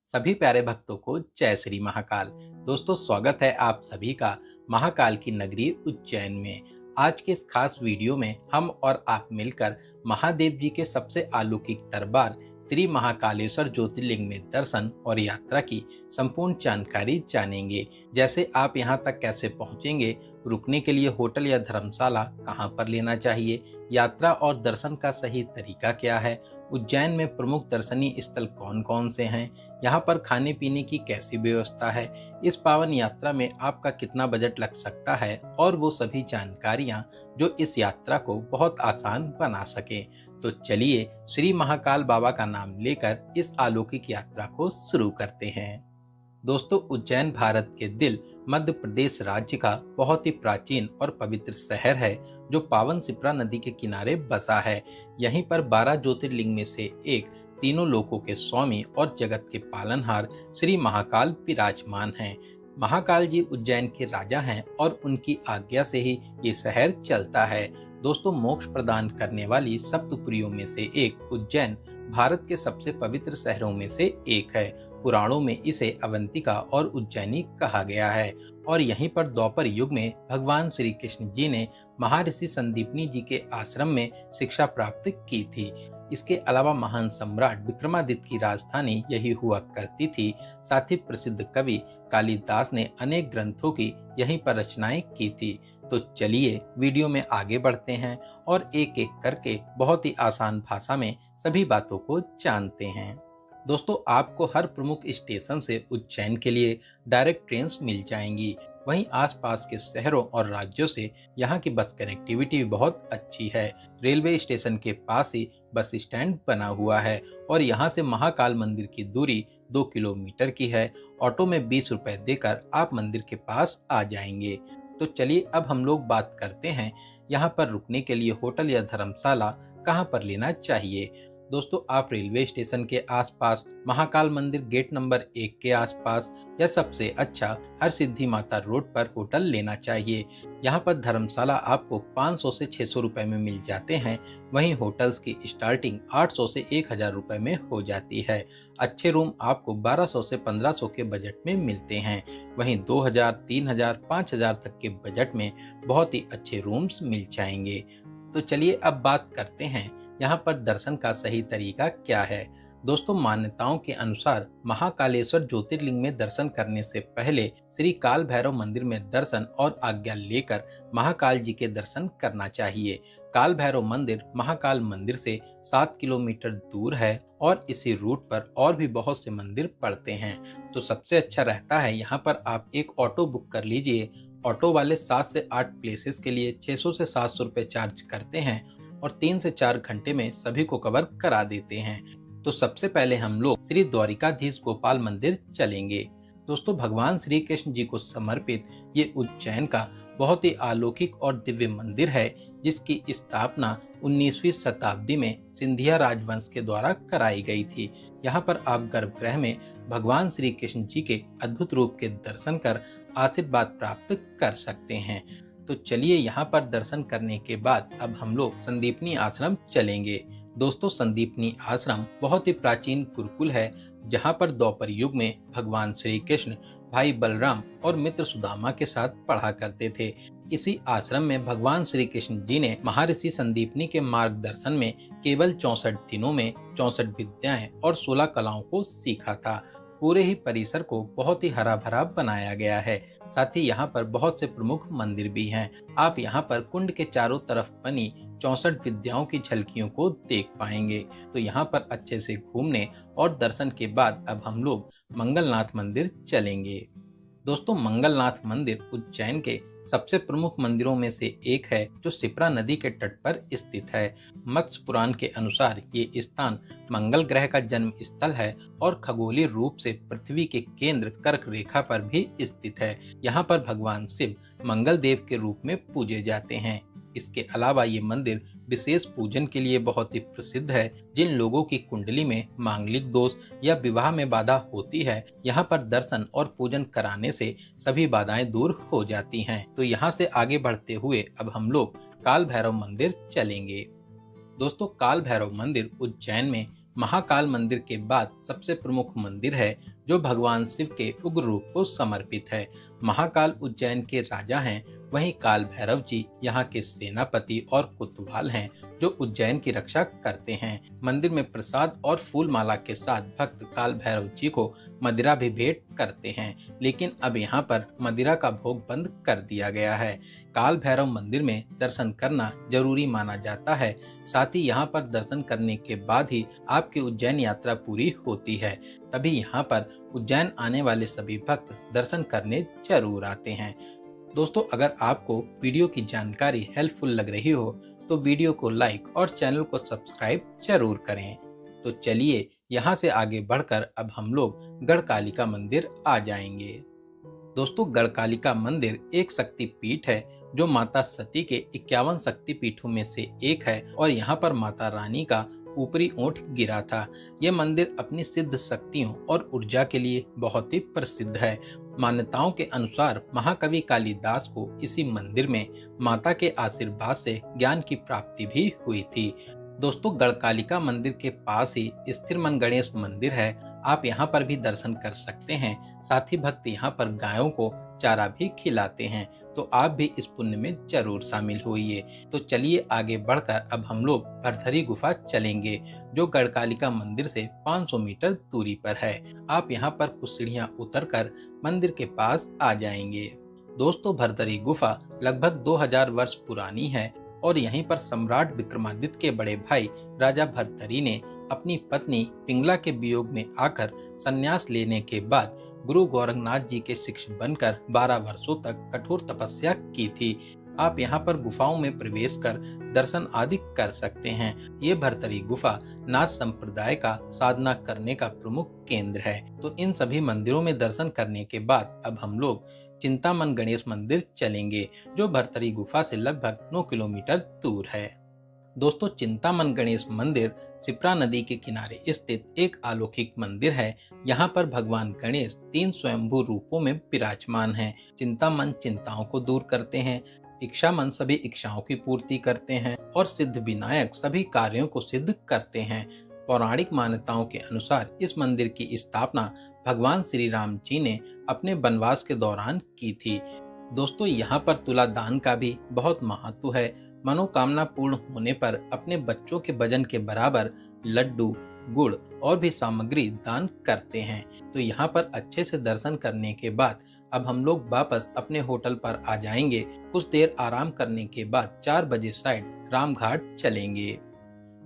सभी प्यारे भक्तों को जय श्री महाकाल। दोस्तों, स्वागत है आप सभी का महाकाल की नगरी उज्जैन में। आज के इस खास वीडियो में हम और आप मिलकर महादेव जी के सबसे अलौकिक दरबार श्री महाकालेश्वर ज्योतिर्लिंग में दर्शन और यात्रा की संपूर्ण जानकारी जानेंगे। जैसे आप यहाँ तक कैसे पहुँचेंगे, रुकने के लिए होटल या धर्मशाला कहाँ पर लेना चाहिए, यात्रा और दर्शन का सही तरीका क्या है, उज्जैन में प्रमुख दर्शनीय स्थल कौन कौन से हैं, यहाँ पर खाने पीने की कैसी व्यवस्था है, इस पावन यात्रा में आपका कितना बजट लग सकता है और वो सभी जानकारियाँ जो इस यात्रा को बहुत आसान बना सके। तो चलिए श्री महाकाल बाबा का नाम लेकर इस अलौकिक यात्रा को शुरू करते हैं। दोस्तों, उज्जैन भारत के दिल मध्य प्रदेश राज्य का बहुत ही प्राचीन और पवित्र शहर है जो पावन शिप्रा नदी के किनारे बसा है। यहीं पर 12 ज्योतिर्लिंग में से एक, तीनों लोकों के स्वामी और जगत के पालनहार श्री महाकाल विराजमान हैं। महाकाल जी उज्जैन के राजा हैं और उनकी आज्ञा से ही ये शहर चलता है। दोस्तों, मोक्ष प्रदान करने वाली सप्तपुरियों में से एक उज्जैन भारत के सबसे पवित्र शहरों में से एक है। पुराणों में इसे अवंतिका और उज्जैनी कहा गया है और यहीं पर द्वापर युग में भगवान श्री कृष्ण जी ने महर्षि संदीपनी जी के आश्रम में शिक्षा प्राप्त की थी। इसके अलावा महान सम्राट विक्रमादित्य की राजधानी यही हुआ करती थी। साथ ही प्रसिद्ध कवि कालिदास ने अनेक ग्रंथों की यहीं पर रचनाएं की थी। तो चलिए वीडियो में आगे बढ़ते हैं और एक एक करके बहुत ही आसान भाषा में सभी बातों को जानते हैं। दोस्तों, आपको हर प्रमुख स्टेशन से उज्जैन के लिए डायरेक्ट ट्रेन मिल जाएंगी। वहीं आसपास के शहरों और राज्यों से यहाँ की बस कनेक्टिविटी भी बहुत अच्छी है। रेलवे स्टेशन के पास ही बस स्टैंड बना हुआ है और यहाँ से महाकाल मंदिर की दूरी 2 किलोमीटर की है। ऑटो में 20 रुपए देकर आप मंदिर के पास आ जाएंगे। तो चलिए अब हम लोग बात करते हैं यहाँ पर रुकने के लिए होटल या धर्मशाला कहाँ पर लेना चाहिए। दोस्तों, आप रेलवे स्टेशन के आसपास, महाकाल मंदिर गेट नंबर 1 के आसपास या सबसे अच्छा हर सिद्धि माता रोड पर होटल लेना चाहिए। यहाँ पर धर्मशाला आपको 500 से 600 रुपए में मिल जाते हैं। वहीं होटल्स की स्टार्टिंग 800 से 1000 रुपए में हो जाती है। अच्छे रूम आपको 1200 से 1500 के बजट में मिलते हैं। वहीं 2000, 3000, 5000 तक के बजट में बहुत ही अच्छे रूम्स मिल जाएंगे। तो चलिए अब बात करते हैं यहाँ पर दर्शन का सही तरीका क्या है। दोस्तों, मान्यताओं के अनुसार महाकालेश्वर ज्योतिर्लिंग में दर्शन करने से पहले श्री काल भैरव मंदिर में दर्शन और आज्ञा लेकर महाकाल जी के दर्शन करना चाहिए। काल भैरव मंदिर महाकाल मंदिर से 7 किलोमीटर दूर है और इसी रूट पर और भी बहुत से मंदिर पड़ते हैं। तो सबसे अच्छा रहता है यहाँ पर आप एक ऑटो बुक कर लीजिए। ऑटो वाले 7 से 8 प्लेसेस के लिए 600 से 700 रुपए चार्ज करते हैं और 3 से 4 घंटे में सभी को कवर करा देते हैं। तो सबसे पहले हम लोग श्री द्वारिकाधीश गोपाल मंदिर चलेंगे। दोस्तों, भगवान श्री कृष्ण जी को समर्पित ये उज्जैन का बहुत ही अलौकिक और दिव्य मंदिर है जिसकी स्थापना 19वीं शताब्दी में सिंधिया राजवंश के द्वारा कराई गई थी। यहाँ पर आप गर्भगृह में भगवान श्री कृष्ण जी के अद्भुत रूप के दर्शन कर आशीर्वाद प्राप्त कर सकते हैं। तो चलिए यहाँ पर दर्शन करने के बाद अब हम लोग संदीपनी आश्रम चलेंगे। दोस्तों, संदीपनी आश्रम बहुत ही प्राचीन गुरुकुल है जहाँ पर द्वापर युग में भगवान श्री कृष्ण भाई बलराम और मित्र सुदामा के साथ पढ़ा करते थे। इसी आश्रम में भगवान श्री कृष्ण जी ने महर्षि संदीपनी के मार्गदर्शन में केवल 64 दिनों में 64 विद्याएं और 16 कलाओं को सीखा था। पूरे ही परिसर को बहुत ही हरा भरा बनाया गया है। साथ ही यहाँ पर बहुत से प्रमुख मंदिर भी हैं। आप यहाँ पर कुंड के चारों तरफ बनी 64 विद्याओं की झलकियों को देख पाएंगे। तो यहाँ पर अच्छे से घूमने और दर्शन के बाद अब हम लोग मंगलनाथ मंदिर चलेंगे। दोस्तों, मंगलनाथ मंदिर उज्जैन के सबसे प्रमुख मंदिरों में से एक है जो शिप्रा नदी के तट पर स्थित है। मत्स्य पुराण के अनुसार ये स्थान मंगल ग्रह का जन्म स्थल है और खगोलीय रूप से पृथ्वी के केंद्र कर्क रेखा पर भी स्थित है। यहाँ पर भगवान शिव मंगल देव के रूप में पूजे जाते हैं। इसके अलावा ये मंदिर विशेष पूजन के लिए बहुत ही प्रसिद्ध है। जिन लोगों की कुंडली में मांगलिक दोष या विवाह में बाधा होती है, यहाँ पर दर्शन और पूजन कराने से सभी बाधाएं दूर हो जाती हैं। तो यहाँ से आगे बढ़ते हुए अब हम लोग काल भैरव मंदिर चलेंगे। दोस्तों, काल भैरव मंदिर उज्जैन में महाकाल मंदिर के बाद सबसे प्रमुख मंदिर है जो भगवान शिव के उग्र रूप को समर्पित है। महाकाल उज्जैन के राजा हैं, वहीं काल भैरव जी यहाँ के सेनापति और कोतवाल हैं जो उज्जैन की रक्षा करते हैं। मंदिर में प्रसाद और फूल माला के साथ भक्त काल भैरव जी को मदिरा भी भेंट करते हैं, लेकिन अब यहाँ पर मदिरा का भोग बंद कर दिया गया है। काल भैरव मंदिर में दर्शन करना जरूरी माना जाता है। साथ ही यहाँ पर दर्शन करने के बाद ही आपकी उज्जैन यात्रा पूरी होती है। तभी यहाँ पर उज्जैन आने वाले सभी भक्त दर्शन करने जरूर आते हैं। दोस्तों, अगर आपको वीडियो की जानकारी हेल्पफुल लग रही हो तो वीडियो को लाइक और चैनल को सब्सक्राइब जरूर करें। तो चलिए यहाँ से आगे बढ़कर अब हम लोग गढ़कालिका मंदिर आ जाएंगे। दोस्तों, गढ़कालिका मंदिर एक शक्ति पीठ है जो माता सती के 51 शक्ति पीठों में से एक है और यहाँ पर माता रानी का ऊपरी ओंठ गिरा था। यह मंदिर अपनी सिद्ध शक्तियों और ऊर्जा के लिए बहुत ही प्रसिद्ध है। मान्यताओं के अनुसार महाकवि कालिदास को इसी मंदिर में माता के आशीर्वाद से ज्ञान की प्राप्ति भी हुई थी। दोस्तों, गढ़कालिका मंदिर के पास ही स्थिर मन गणेश मंदिर है। आप यहाँ पर भी दर्शन कर सकते हैं। साथ ही भक्त यहाँ पर गायों को चारा भी खिलाते हैं, तो आप भी इस पुण्य में जरूर शामिल होइए। तो चलिए आगे बढ़कर अब हम लोग भरथरी गुफा चलेंगे जो गढ़कालिका मंदिर से 500 मीटर दूरी पर है। आप यहाँ पर कुछ सीढ़ियाँ उतरकर मंदिर के पास आ जाएंगे। दोस्तों, भरथरी गुफा लगभग 2000 वर्ष पुरानी है और यहीं पर सम्राट विक्रमादित्य के बड़े भाई राजा भरथरी ने अपनी पत्नी पिंगला के वियोग में आकर संन्यास लेने के बाद गुरु गोरखनाथ जी के शिष्य बनकर 12 वर्षों तक कठोर तपस्या की थी। आप यहाँ पर गुफाओं में प्रवेश कर दर्शन आदि कर सकते हैं। ये भरथरी गुफा नाथ संप्रदाय का साधना करने का प्रमुख केंद्र है। तो इन सभी मंदिरों में दर्शन करने के बाद अब हम लोग चिंतामन गणेश मंदिर चलेंगे जो भरथरी गुफा से लगभग 9 किलोमीटर दूर है। दोस्तों, चिंतामन गणेश मंदिर शिप्रा नदी के किनारे स्थित एक अलौकिक मंदिर है। यहाँ पर भगवान गणेश 3 स्वयंभू रूपों में विराजमान हैं। चिंतामन चिंताओं को दूर करते हैं, इच्छामन सभी इच्छाओं की पूर्ति करते हैं और सिद्ध विनायक सभी कार्यों को सिद्ध करते हैं। पौराणिक मान्यताओं के अनुसार इस मंदिर की स्थापना भगवान श्री राम जी ने अपने वनवास के दौरान की थी। दोस्तों, यहाँ पर तुला दान का भी बहुत महत्व है। मनोकामना पूर्ण होने पर अपने बच्चों के वजन के बराबर लड्डू, गुड़ और भी सामग्री दान करते हैं। तो यहाँ पर अच्छे से दर्शन करने के बाद अब हम लोग वापस अपने होटल पर आ जाएंगे। कुछ देर आराम करने के बाद 4 बजे साइड रामघाट चलेंगे।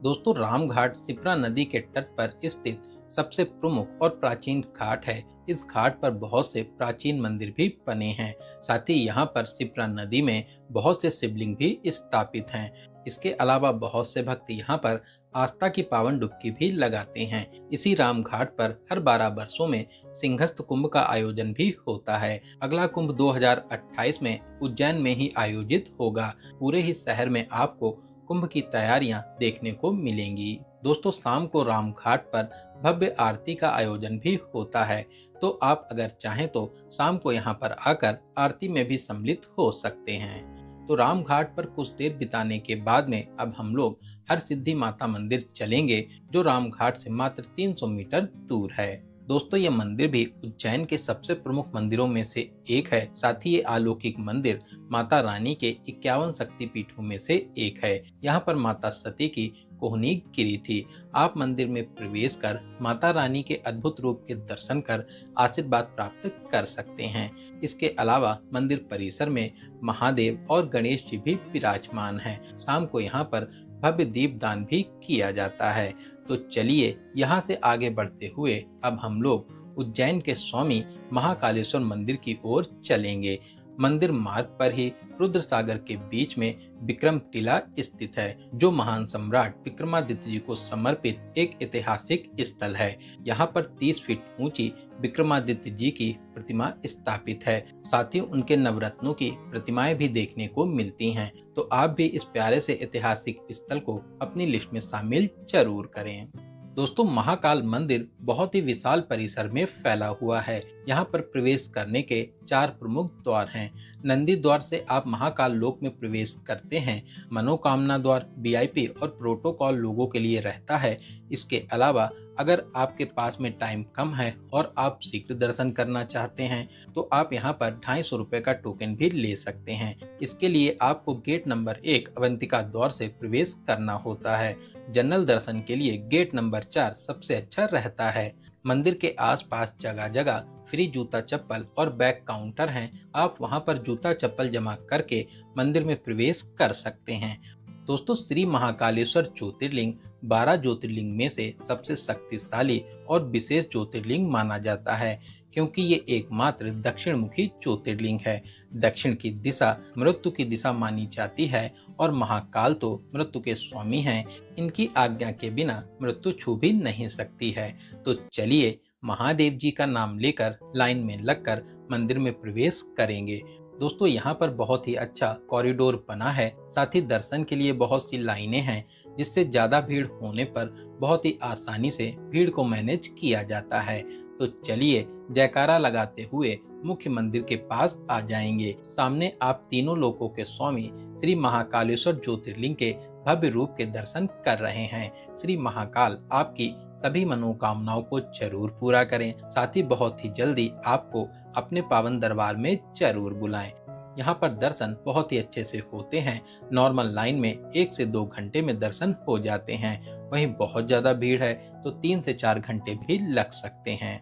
दोस्तों, रामघाट शिप्रा नदी के तट पर स्थित सबसे प्रमुख और प्राचीन घाट है। इस घाट पर बहुत से प्राचीन मंदिर भी बने हैं। साथ ही यहाँ पर शिप्रा नदी में बहुत से शिवलिंग भी स्थापित हैं। इसके अलावा बहुत से भक्त यहाँ पर आस्था की पावन डुबकी भी लगाते हैं। इसी रामघाट पर हर 12 वर्षों में सिंहस्थ कुंभ का आयोजन भी होता है। अगला कुंभ 2028 में उज्जैन में ही आयोजित होगा। पूरे ही शहर में आपको कुंभ की तैयारियां देखने को मिलेंगी। दोस्तों, शाम को रामघाट पर भव्य आरती का आयोजन भी होता है, तो आप अगर चाहें तो शाम को यहाँ पर आकर आरती में भी सम्मिलित हो सकते हैं। तो रामघाट पर कुछ देर बिताने के बाद में अब हम लोग हर सिद्धि माता मंदिर चलेंगे जो रामघाट से मात्र 300 मीटर दूर है। दोस्तों, ये मंदिर भी उज्जैन के सबसे प्रमुख मंदिरों में से एक है। साथ ही ये अलौकिक मंदिर माता रानी के 51 शक्ति पीठों में से एक है। यहाँ पर माता सती की कोहनी गिरी थी। आप मंदिर में प्रवेश कर माता रानी के अद्भुत रूप के दर्शन कर आशीर्वाद प्राप्त कर सकते हैं। इसके अलावा मंदिर परिसर में महादेव और गणेश जी भी विराजमान हैं। शाम को यहाँ पर भव्य दीपदान भी किया जाता है। तो चलिए यहाँ से आगे बढ़ते हुए अब हम लोग उज्जैन के स्वामी महाकालेश्वर मंदिर की ओर चलेंगे। मंदिर मार्ग पर ही रुद्र सागर के बीच में विक्रम टीला स्थित है जो महान सम्राट विक्रमादित्य जी को समर्पित एक ऐतिहासिक स्थल है। यहाँ पर 30 फीट ऊंची विक्रमादित्य जी की प्रतिमा स्थापित है। साथ ही उनके नवरत्नों की प्रतिमाएं भी देखने को मिलती हैं। तो आप भी इस प्यारे से ऐतिहासिक स्थल को अपनी लिस्ट में शामिल जरूर करें। दोस्तों, महाकाल मंदिर बहुत ही विशाल परिसर में फैला हुआ है। यहाँ पर प्रवेश करने के 4 प्रमुख द्वार हैं। नंदी द्वार से आप महाकाल लोक में प्रवेश करते हैं। मनोकामना द्वार वीआईपी और प्रोटोकॉल लोगों के लिए रहता है। इसके अलावा अगर आपके पास में टाइम कम है और आप शीघ्र दर्शन करना चाहते हैं तो आप यहाँ पर 250 रुपए का टोकन भी ले सकते हैं। इसके लिए आपको गेट नंबर 1 अवंतिका द्वार से प्रवेश करना होता है। जनरल दर्शन के लिए गेट नंबर 4 सबसे अच्छा रहता है। मंदिर के आसपास जगह जगह फ्री जूता चप्पल और बैग काउंटर हैं। आप वहां पर जूता चप्पल जमा करके मंदिर में प्रवेश कर सकते हैं। दोस्तों, श्री महाकालेश्वर ज्योतिर्लिंग 12 ज्योतिर्लिंग में से सबसे शक्तिशाली और विशेष ज्योतिर्लिंग माना जाता है, क्योंकि ये एकमात्र दक्षिण मुखी ज्योतिर्लिंग है। दक्षिण की दिशा मृत्यु की दिशा मानी जाती है और महाकाल तो मृत्यु के स्वामी हैं। इनकी आज्ञा के बिना मृत्यु छू भी नहीं सकती है। तो चलिए महादेव जी का नाम लेकर लाइन में लगकर मंदिर में प्रवेश करेंगे। दोस्तों, यहाँ पर बहुत ही अच्छा कॉरिडोर बना है। साथ ही दर्शन के लिए बहुत सी लाइनें हैं, जिससे ज्यादा भीड़ होने पर बहुत ही आसानी से भीड़ को मैनेज किया जाता है। तो चलिए जयकारा लगाते हुए मुख्य मंदिर के पास आ जाएंगे। सामने आप तीनों लोकों के स्वामी श्री महाकालेश्वर ज्योतिर्लिंग के भव्य रूप के दर्शन कर रहे हैं। श्री महाकाल आपकी सभी मनोकामनाओं को जरूर पूरा करें। साथ ही बहुत ही जल्दी आपको अपने पावन दरबार में जरूर बुलाएं। यहाँ पर दर्शन बहुत ही अच्छे से होते हैं। नॉर्मल लाइन में 1 से 2 घंटे में दर्शन हो जाते हैं। वहीं बहुत ज्यादा भीड़ है तो 3 से 4 घंटे भी लग सकते हैं।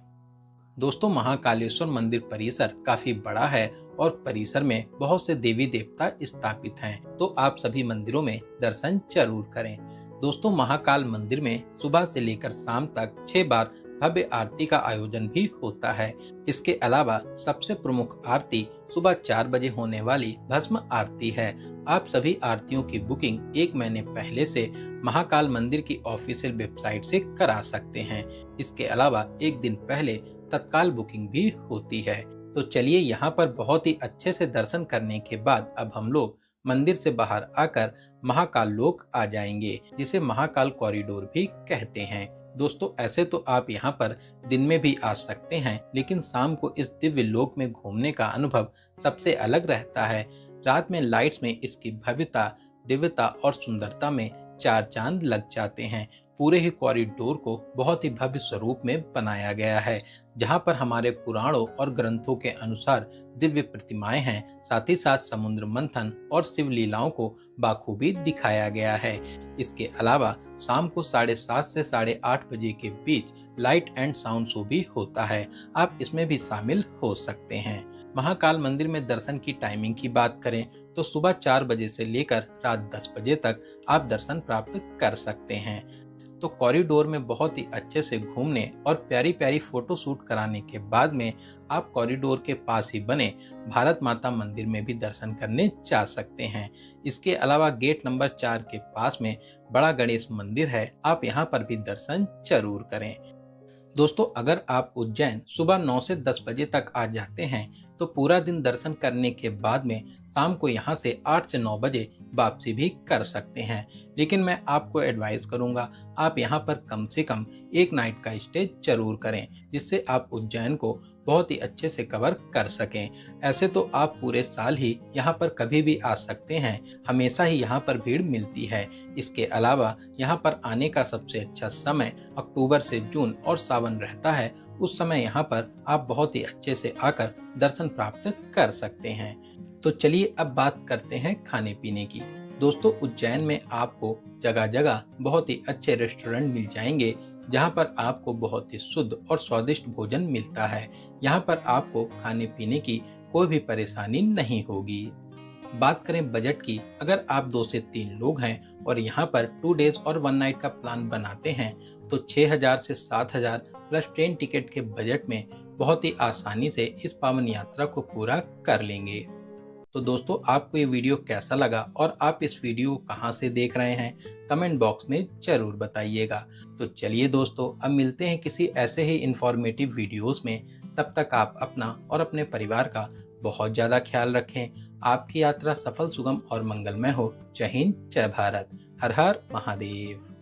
दोस्तों, महाकालेश्वर मंदिर परिसर काफी बड़ा है और परिसर में बहुत से देवी देवता स्थापित हैं, तो आप सभी मंदिरों में दर्शन जरूर करें। दोस्तों, महाकाल मंदिर में सुबह से लेकर शाम तक 6 बार भव्य आरती का आयोजन भी होता है। इसके अलावा सबसे प्रमुख आरती सुबह 4 बजे होने वाली भस्म आरती है। आप सभी आरतियों की बुकिंग 1 महीने पहले से महाकाल मंदिर की ऑफिशियल वेबसाइट से करा सकते हैं। इसके अलावा 1 दिन पहले तत्काल बुकिंग भी होती है। तो चलिए यहाँ पर बहुत ही अच्छे से दर्शन करने के बाद अब हम लोग मंदिर से बाहर आकर महाकाल लोक आ जाएंगे, जिसे महाकाल कॉरिडोर भी कहते हैं। दोस्तों, ऐसे तो आप यहाँ पर दिन में भी आ सकते हैं, लेकिन शाम को इस दिव्य लोक में घूमने का अनुभव सबसे अलग रहता है। रात में लाइट्स में इसकी भव्यता, दिव्यता और सुंदरता में 4 चांद लग जाते हैं। पूरे ही कॉरिडोर को बहुत ही भव्य स्वरूप में बनाया गया है, जहाँ पर हमारे पुराणों और ग्रंथों के अनुसार दिव्य प्रतिमाएं हैं। साथ ही साथ समुद्र मंथन और शिव लीलाओं को बाखूबी दिखाया गया है। इसके अलावा शाम को 7:30 से 8:30 बजे के बीच लाइट एंड साउंड शो भी होता है। आप इसमें भी शामिल हो सकते हैं। महाकाल मंदिर में दर्शन की टाइमिंग की बात करें तो सुबह 4 बजे से लेकर रात 10 बजे तक आप दर्शन प्राप्त कर सकते हैं। तो कॉरिडोर में बहुत ही अच्छे से घूमने और प्यारी प्यारी फोटो शूट कराने के बाद में आप कॉरिडोर के पास ही बने भारत माता मंदिर में भी दर्शन करने जा सकते हैं। इसके अलावा गेट नंबर 4 के पास में बड़ा गणेश मंदिर है, आप यहाँ पर भी दर्शन जरूर करें। दोस्तों, अगर आप उज्जैन सुबह 9 से 10 बजे तक आ जाते हैं तो पूरा दिन दर्शन करने के बाद में शाम को यहाँ से 8 से 9 बजे वापसी भी कर सकते हैं। लेकिन मैं आपको एडवाइस करूंगा आप यहाँ पर कम से कम 1 नाइट का स्टे जरूर करें, जिससे आप उज्जैन को बहुत ही अच्छे से कवर कर सकें। ऐसे तो आप पूरे साल ही यहाँ पर कभी भी आ सकते हैं, हमेशा ही यहाँ पर भीड़ मिलती है। इसके अलावा यहाँ पर आने का सबसे अच्छा समय अक्टूबर से जून और सावन रहता है। उस समय यहाँ पर आप बहुत ही अच्छे से आकर दर्शन प्राप्त कर सकते हैं। तो चलिए अब बात करते हैं खाने पीने की। दोस्तों, उज्जैन में आपको जगह जगह बहुत ही अच्छे रेस्टोरेंट मिल जाएंगे, जहाँ पर आपको बहुत ही शुद्ध और स्वादिष्ट भोजन मिलता है। यहाँ पर आपको खाने पीने की कोई भी परेशानी नहीं होगी। बात करें बजट की, अगर आप 2 से 3 लोग हैं और यहाँ पर 2 डेज और 1 नाइट का प्लान बनाते हैं तो 6000 से 7000 प्लस ट्रेन टिकट के बजट में बहुत ही आसानी से इस पावन यात्रा को पूरा कर लेंगे। तो दोस्तों, आपको ये वीडियो कैसा लगा और आप इस वीडियो को कहाँ से देख रहे हैं, कमेंट बॉक्स में जरूर बताइएगा। तो चलिए दोस्तों, अब मिलते हैं किसी ऐसे ही इंफॉर्मेटिव वीडियोस में। तब तक आप अपना और अपने परिवार का बहुत ज्यादा ख्याल रखें। आपकी यात्रा सफल, सुगम और मंगलमय हो। जय हिंद, जय भारत, हर हर महादेव।